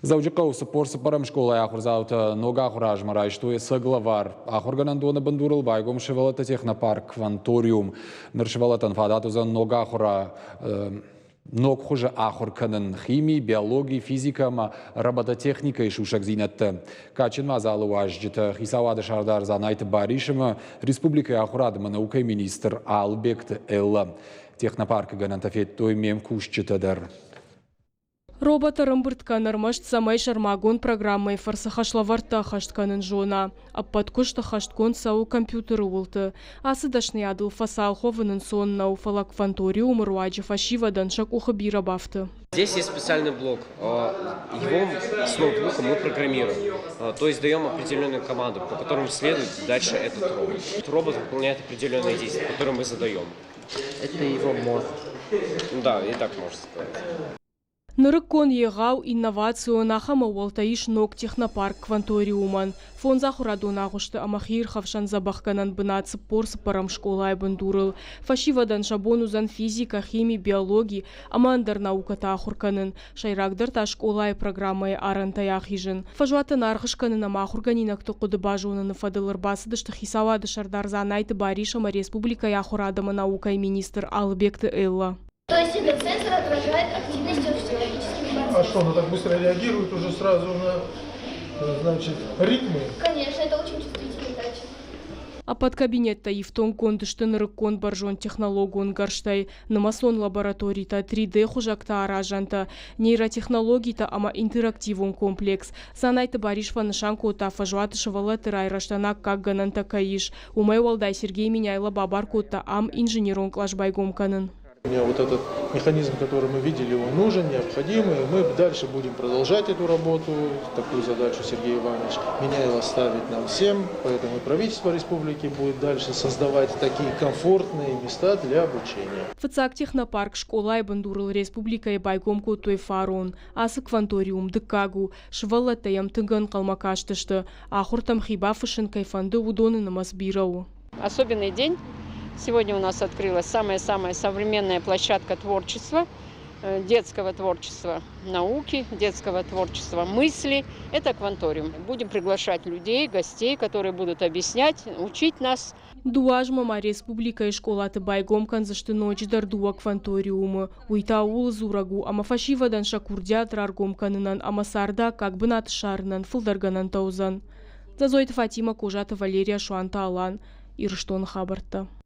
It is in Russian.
Заудикау спор сапарам школа ахурзаута нога хураж марай, что и соглавар. Ахурганандона бандурал байгом шевалата технопарк Кванториум. Наршевалатан фадату за нога хура ног хуже ахурканан химии, биологии, физика, робототехника и шушак зинатта. Качин мазалу ажджита хисавада шардар за найт баришема республика ахурадма наука министр Албект Элла. Технопарк ганантафет той мем кушчитадар. Робота рымбыртканар машт самай шармагон программой фарсахашлаварта хаштканын жона. Аппаткушта хашткон сау компьютеры улты. Асыдашный адыл фасал хованын сон на уфалак Кванториум руаджи фашивадан шак ухабира бафты. Здесь есть специальный блок. Его с ноутбука мы программируем. То есть даем определенную команду, по которым следует дальше этот робот. Этот робот выполняет определенные действия, которые мы задаем. Это его мозг. Да, и так можно сказать. Нырыккон егау инновацию нахама уалтаиш ног технопарк Кванториуман. Фон захурадуна гушты амахир хавшан забахканан бынацы порсы парам школай бандурыл. Фашивадан шабонузан физика, химии, биологии, амандар наука тахурканын. Шайрагдар та школай программай арантаях хижин. Фажуата нархышканын амахурганинак токуды бажуны фадылыр басыдышты хисавады шардар занайты баришама республика яхурадама наука и министр Албект Элла. То есть этот сенсор отражает активность человеческих процессов. А что, она так быстро реагирует уже сразу на, значит, ритмы? Конечно, это очень чувствительный датчик. А под кабинет-то и в том кондышты нырыккон баржон технологион гарштай, намасон лабораторий-то 3D хужакта аражанта, нейротехнологий-то ама интерактивон комплекс. Санай-то бариш фанышанку-то фажуаты шавалаты райраштанак как гананта каиш. Умай валдай Сергей меняйла бабарку-то ам инженерон клашбайгом канын. Вот этот механизм, который мы видели, он нужен, необходимый. Мы дальше будем продолжать эту работу. Такую задачу Сергей Иванович Меняйло ставит нам всем. Поэтому правительство республики будет дальше создавать такие комфортные места для обучения. Фацак технопарк школа и бандурал республика и байгомку той фарон. Асы Кванториум дыкагу. Швалатаям тыган калмакаштышты. Ахуртам хиба фышин кайфанды удоны намасбирау. Особенный день. Сегодня у нас открылась самая-самая современная площадка творчества, детского творчества науки, детского творчества мысли. Это Кванториум. Будем приглашать людей, гостей, которые будут объяснять, учить нас. Дуажмама республика и школа ты байгом канзашты ночь дардуа Кванториума. Уйтаул зурагу, ама фашивадан шакурдя траргом канынан, ама сарда как бы над шарнан, фулдарганан таузан. Зазойта Фатима Кожата Валерия Шуанта Алан, Ирштон Хабарта.